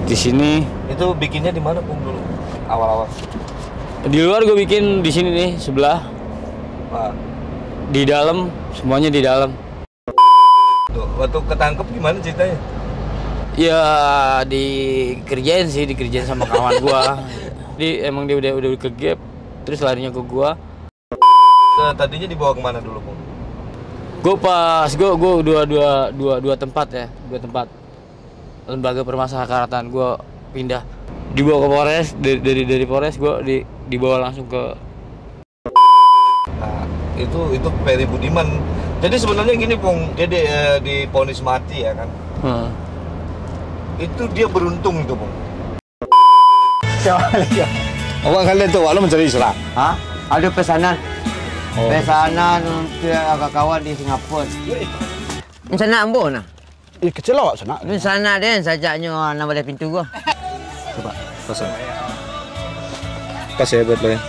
Di sini. Itu bikinnya di mana Pung dulu? Awal-awal. Di luar gue bikin di sini nih sebelah. Nah. Di dalam, semuanya di dalam. Tuh, waktu ketangkep gimana ceritanya? Ya dikerjain sama kawan gua. Emang dia udah ke gap, terus larinya ke gua. Tadinya dibawa kemana dulu Pung? Gua dua tempat ya, dua tempat lembaga permasyarakatan gua pindah, dibawa ke Polres, dari Polres gua dibawa langsung ke. Nah, itu Ferry Budiman. Jadi sebenarnya gini Pung, dia divonis mati ya kan. Itu dia beruntung itu Pung. Awak kalian tuh, awak mencari Islam? Hah? Ada pesanan. Pesanan untuk agak kawan di Singapura. Sana ambo nah. Kecil awak sana. Di sana deh sajaknya nak boleh pintu gua. Coba, pasang. Kasih hebat lo ya.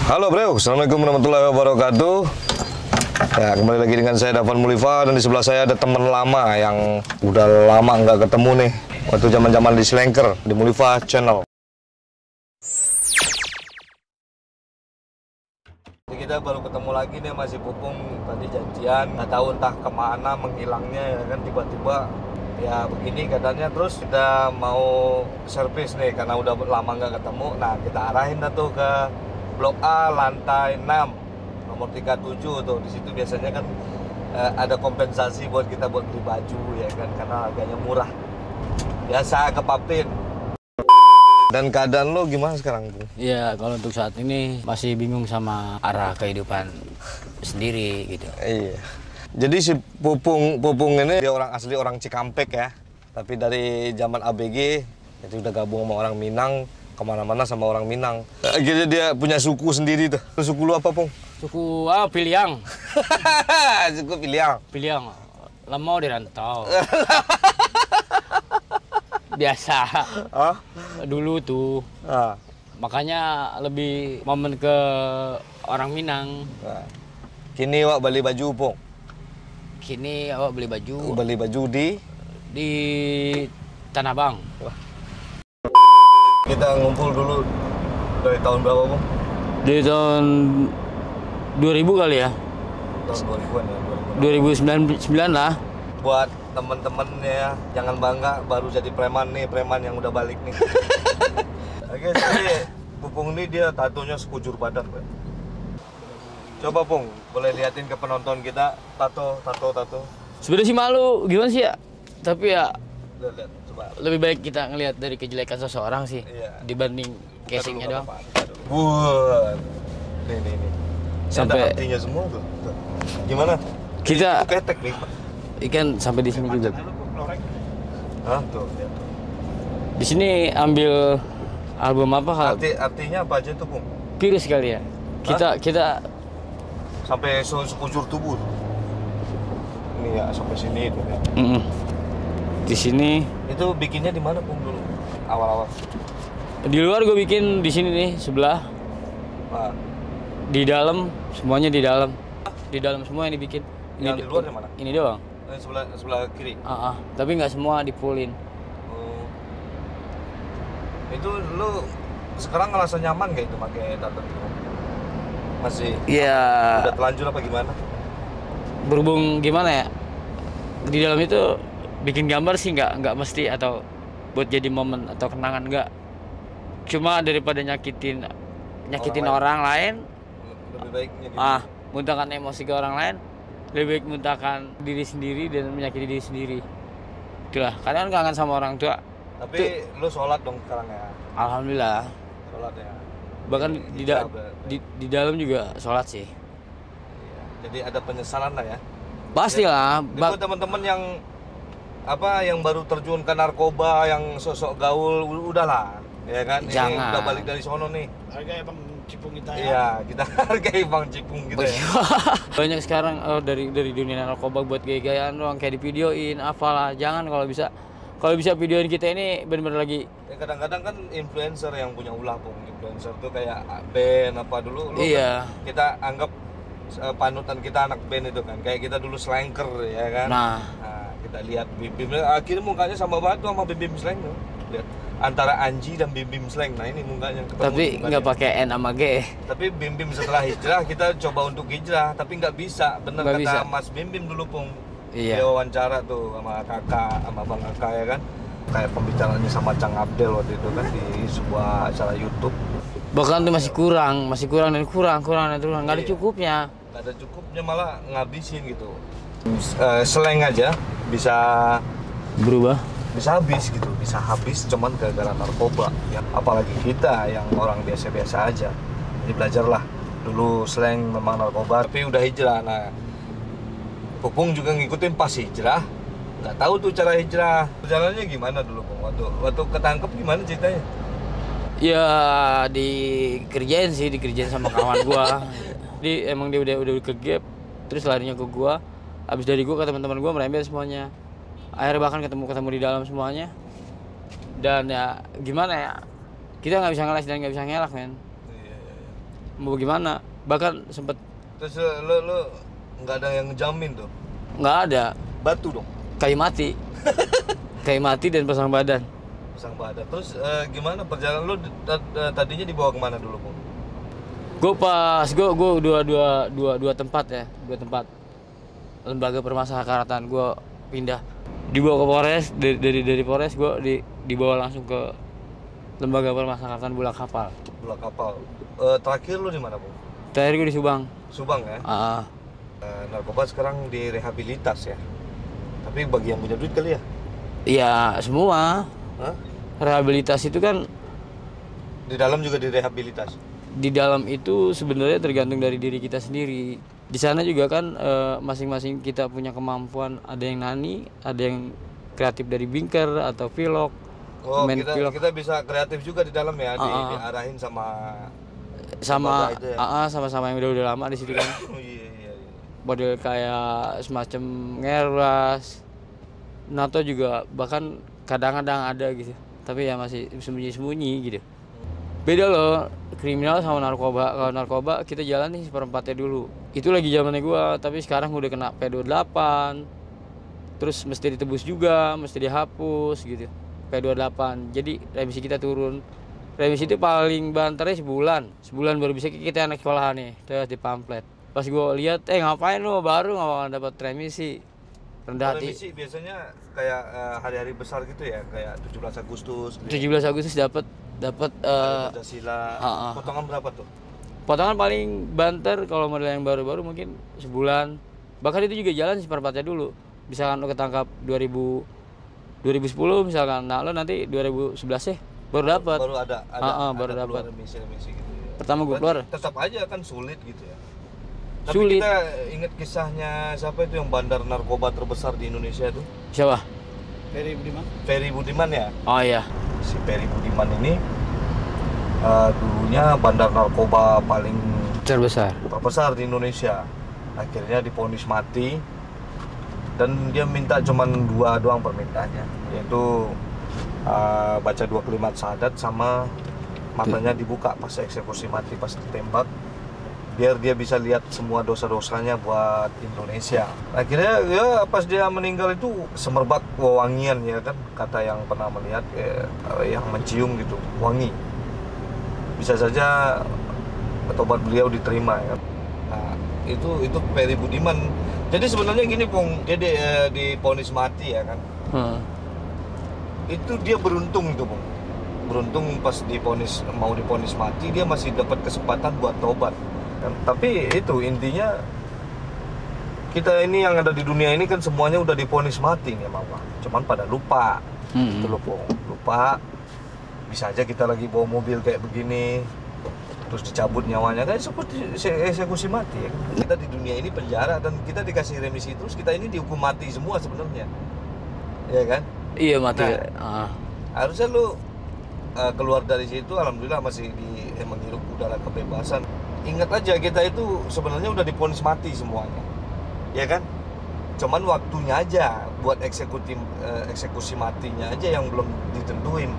Halo bro, assalamualaikum warahmatullahi wabarakatuh. Ya, kembali lagi dengan saya Dafan Mulifa, dan di sebelah saya ada teman lama yang udah lama nggak ketemu nih. Waktu zaman-zaman di Slanker, di Mulifa Channel. Kita baru ketemu lagi nih, masih Pupung tadi janjian, nggak tahu entah kemana menghilangnya ya kan, tiba-tiba ya begini katanya. Terus kita mau servis nih karena udah lama nggak ketemu. Nah kita arahin dah tuh ke Blok A lantai 6 nomor 37 tuh. Di situ biasanya kan ada kompensasi buat kita buat beli baju ya kan, karena harganya murah. Biasa ke Papin. Dan keadaan lo gimana sekarang bro? Ya kalau untuk saat ini masih bingung sama arah kehidupan sendiri gitu. Iya. Jadi si Pupung ini dia orang asli, orang Cikampek ya. Tapi dari zaman ABG, jadi udah gabung sama orang Minang, kemana-mana sama orang Minang. Akhirnya dia punya suku sendiri tuh. Suku lu apa Pung? Suku Piliang. Suku Piliang. Piliang. Lama di rantau. Biasa. Dulu tuh. Makanya lebih momen ke orang Minang. Kini wak beli baju Pung. Kini awak beli baju. Beli baju di Tanah Abang. Kita ngumpul dulu dari tahun berapa Pung? Dari tahun 2000 kali ya. Tahun 2000-an ya. 2009 lah. Buat temen-temen ya, jangan bangga baru jadi preman nih, preman yang udah balik nih. Oke, jadi Pupung ini dia tatonya sekujur badan, Pak. Coba Pung, boleh liatin ke penonton kita tato. Sebenarnya sih malu, gimana sih ya? Tapi ya Lihat, coba. lebih baik kita ngelihat dari kejelekan seseorang sih, Iya. dibanding casingnya doang. Wah, nih. Sampai ada artinya semua tuh. Gimana? Kita Itu ketek nih, Pak. ikan sampai di sini juga. Hah, tuh. Lihat. Di sini ambil album apa? Artinya apa aja tuh, Pung? Virus kali ya. Kita Sampai sekujur tubuh. Ini ya, sampai sini itu ya. Di sini. Itu bikinnya di mana Pung dulu? Awal-awal. Di luar gue bikin di sini nih sebelah. Nah. Di dalam, semuanya di dalam. Di dalam semua yang dibikin. Yang di luar yang mana? Ini doang. Sebelah kiri. Tapi nggak semua di-fullin. Oh. Itu lu sekarang ngerasa nyaman gak itu pakai tato itu? Masih? Iya. Udah telanjur apa gimana? Berhubung gimana ya? Di dalam itu bikin gambar sih nggak mesti atau buat jadi momen atau kenangan, nggak. Cuma daripada nyakitin orang lain, lebih baiknya gitu. muntahkan emosi ke orang lain, lebih baik muntahkan diri sendiri dan menyakiti diri sendiri. Itulah, kadang kangen sama orang tua. Tapi lu sholat dong sekarang ya? Alhamdulillah. Sholat ya? Bahkan di dalam juga sholat sih. Iya. Jadi ada penyesalan lah ya? Pastilah. Buat teman-teman yang baru terjun ke narkoba, yang sosok gaul, udahlah, ya kan? Jangan. Ini udah balik dari sono nih. Hargai Bang Cipung kita ya. Iya, kita hargai Bang Cipung kita ya. Banyak sekarang dari dunia narkoba buat gaya-gayaan doang, kayak di videoin, apalah. Jangan, kalau bisa videoin kita ini benar-benar lagi. Ya, kadang-kadang kan influencer yang punya ulah Pung. Influencer tuh kayak band apa dulu. Iya. Kan, kita anggap panutan kita anak band itu kan. Kayak kita dulu Slanker ya kan. Nah, kita lihat Bim Bim, akhirnya mukanya sama banget tuh sama Bim Bim Slank tuh. Lihat antara Anji dan Bim Bim Slank. Nah ini mukanya ketemu Tapi mukanya. nggak pakai N sama G. Tapi Bim Bim setelah hijrah kita coba untuk hijrah, tapi nggak bisa. Bener Nggak kata bisa. Mas Bim Bim dulu Pung. Iya. Dia wawancara tuh sama kakak, sama Bang Kakak ya kan. Kayak pembicaraannya sama Cang Abdel waktu itu kan di sebuah acara YouTube. Bahkan tuh masih kurang dan kurang. Nggak ada Iya. cukupnya. Nggak ada cukupnya, malah ngabisin gitu. Slang aja bisa Berubah. habis gitu, bisa habis cuman gara-gara narkoba ya. Apalagi kita yang orang biasa-biasa aja. Jadi belajarlah dulu slang memang narkoba, tapi udah hijrah. Nah, Pupung juga ngikutin pas hijrah. Nggak tahu tuh cara hijrah. Perjalanannya gimana dulu, Pung? Waktu ketangkep gimana ceritanya? Ya dikerjain sama kawan gua. Emang dia udah ke gap, terus larinya ke gua. Habis dari gua ke teman-teman gua merembet semuanya. Akhirnya bahkan ketemu di dalam semuanya. Dan ya gimana ya? Kita nggak bisa ngeles dan nggak bisa ngelak, men. Iya. Mau gimana? Bahkan sempet Terus lo nggak ada yang ngejamin tuh? nggak ada, Batu dong, kayak mati. Kayak mati dan pasang badan. pasang badan. Terus gimana perjalanan lo tadinya dibawa kemana dulu, Pung? Gue dua tempat ya, lembaga permasyarakatan gue pindah, dibawa ke Polres, dari Polres gue dibawa langsung ke lembaga permasyarakatan bola kapal. Bola kapal. Terakhir lo di mana, Pung? Terakhir gue di Subang. Subang ya. Narkoba sekarang direhabilitas ya. Tapi bagi yang punya duit kali ya? Iya semua. Hah? Rehabilitas itu kan Di dalam juga direhabilitas. di dalam itu sebenarnya tergantung dari diri kita sendiri. Di sana juga kan masing-masing kita punya kemampuan. Ada yang nani, ada yang kreatif dari binker atau vlog. Oh, main vlog. kita bisa kreatif juga di dalam ya, diarahin sama sama lembaga itu ya? sama-sama yang udah lama di situ kan. Oh, iya. Model kayak semacam ngeras, NATO juga bahkan kadang-kadang ada gitu. Tapi ya masih sembunyi-sembunyi gitu. Beda loh kriminal sama narkoba. Kalau narkoba kita jalan nih seperempatnya dulu. Itu lagi zamannya gua, tapi sekarang udah kena P28. Terus mesti ditebus juga, mesti dihapus gitu. P28. Jadi remisi kita turun. Remisi itu paling banternya sebulan baru bisa kita anak sekolahan nih, terus di pamflet. Pas gua lihat, ngapain lu baru nggak bakal dapat remisi. Rendah hati. Remisi biasanya kayak hari-hari besar gitu ya, kayak 17 Agustus. 17 Agustus dapat Pancasila. Potongan berapa tuh? potongan paling banter kalau model yang baru-baru mungkin sebulan. Bahkan itu juga jalan seperempatnya dulu. Misalkan lo ketangkap 2010 misalkan, nah lo nanti 2011 ya baru dapat. Baru ada baru keluar dapat. remisi gitu ya. Pertama gue Berarti keluar. tetap aja kan sulit gitu ya. Tapi Sulit. kita ingat kisahnya siapa itu yang bandar narkoba terbesar di Indonesia itu? Siapa? Ferry Budiman ya. Oh iya. Si Ferry Budiman ini dulunya bandar narkoba paling Terbesar. terbesar di Indonesia. Akhirnya divonis mati dan dia minta cuman 2 doang permintaannya, yaitu baca 2 kalimat syahadat sama matanya dibuka pas eksekusi mati, pas ditembak, biar dia bisa lihat semua dosa-dosanya buat Indonesia. Akhirnya ya pas dia meninggal itu semerbak wewangian ya kan, kata yang pernah melihat yang mencium gitu, wangi. Bisa saja tobat beliau diterima ya kan. Nah, itu Ferry Budiman. Jadi sebenarnya gini, Pung, dia divonis mati ya kan. Itu dia beruntung itu, Pung. Beruntung pas mau divonis mati dia masih dapat kesempatan buat tobat. Kan? Tapi itu intinya kita ini yang ada di dunia ini kan semuanya udah divonis mati nih, Mama. Cuman pada lupa. Itu loh, Pung. Lupa. Bisa aja kita lagi bawa mobil kayak begini, terus dicabut nyawanya, kan eksekusi mati ya. Kita di dunia ini penjara dan kita dikasih remisi, terus kita ini dihukum mati semua sebenarnya, ya kan? Iya mati. Harusnya lu keluar dari situ, alhamdulillah masih menghirup udara kebebasan. Ingat aja kita itu sebenarnya udah divonis mati semuanya, ya kan? Cuman waktunya aja buat eksekusi matinya aja yang belum ditentuin.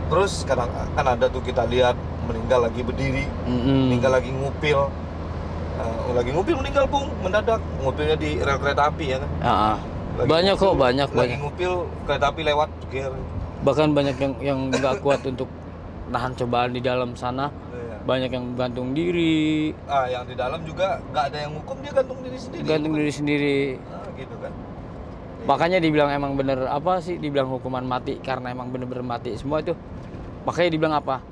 Terus kadang kan ada tuh kita lihat meninggal lagi berdiri, meninggal lagi ngupil, meninggal, Pung, mendadak ngupilnya di rel kereta api ya kan. Banyak kok, banyak. Ngupil kereta api lewat gear. Bahkan banyak yang nggak kuat untuk nahan cobaan di dalam sana. Iya. Banyak yang gantung diri. Yang di dalam juga nggak ada yang hukum, dia gantung diri sendiri. Gantung diri sendiri. Gitu kan. Makanya dibilang emang bener apa sih, dibilang hukuman mati karena emang bener-bener mati semua itu. Makanya dibilang apa?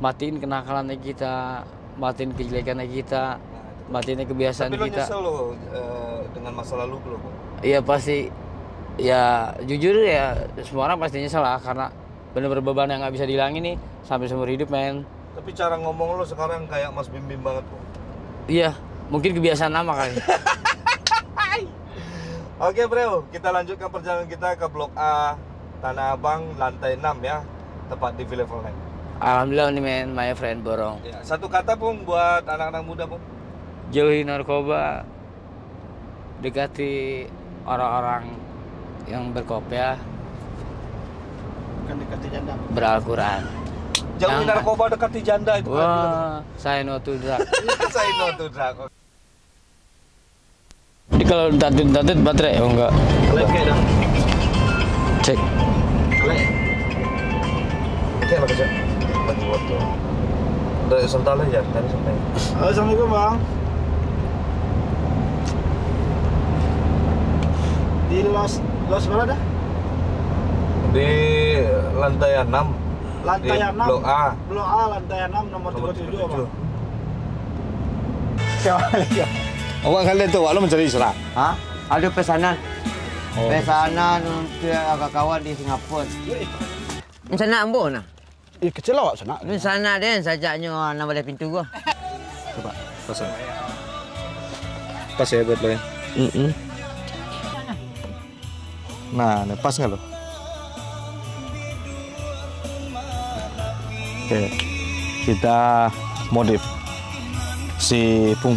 Matiin kenakalannya kita, matiin kejelekannya kita, matiin kebiasaan Tapi kita. Tapi lo nyesel lo dengan masa lalu lo? Iya pasti. Ya jujur ya semua orang pasti nyesel lah karena bener-bener beban yang nggak bisa dihilangin nih sampai seumur hidup, men. Tapi cara ngomong lo sekarang kayak Mas Bim Bim banget kok. Iya, mungkin kebiasaan lama kali. Oke bro, kita lanjutkan perjalanan kita ke Blok A Tanah Abang lantai 6 ya, tepat di Villa Fortnite. Alhamdulillah nih men, my friend Borong. Ya, satu kata Pung buat anak-anak muda Pung. Jauhi narkoba, dekati orang-orang yang berkopya, Bukan dekati janda. Beral-Quran. Jauhi narkoba, dekati janda itu. Wah, saya no to drug. Saya no to drug. Jadi kalau datut baterai, oh enggak. Kalian kayak dah. Cek. Kalian. Oke, apa kerja? Bagi waktu. Udah sebentar aja, tadi sampai. Assalamualaikum bang. Di los mana dah? Di lantai 6. Lantai Di 6. Blok A. Blok A lantai 6 nomor 37 bang. Awak kalian tuh, awak lo mencari Isra. Hah? Ada pesanan. Pesanan untuk kawan-kawan di Singapura. Sana ambo nah. Kecil awak sana. Di sana den sajaknya nama dari pintu gua. Coba, pas ya. Pas ya buat lo ya. Nah, pas nggak lo? Oke, kita modif si Pung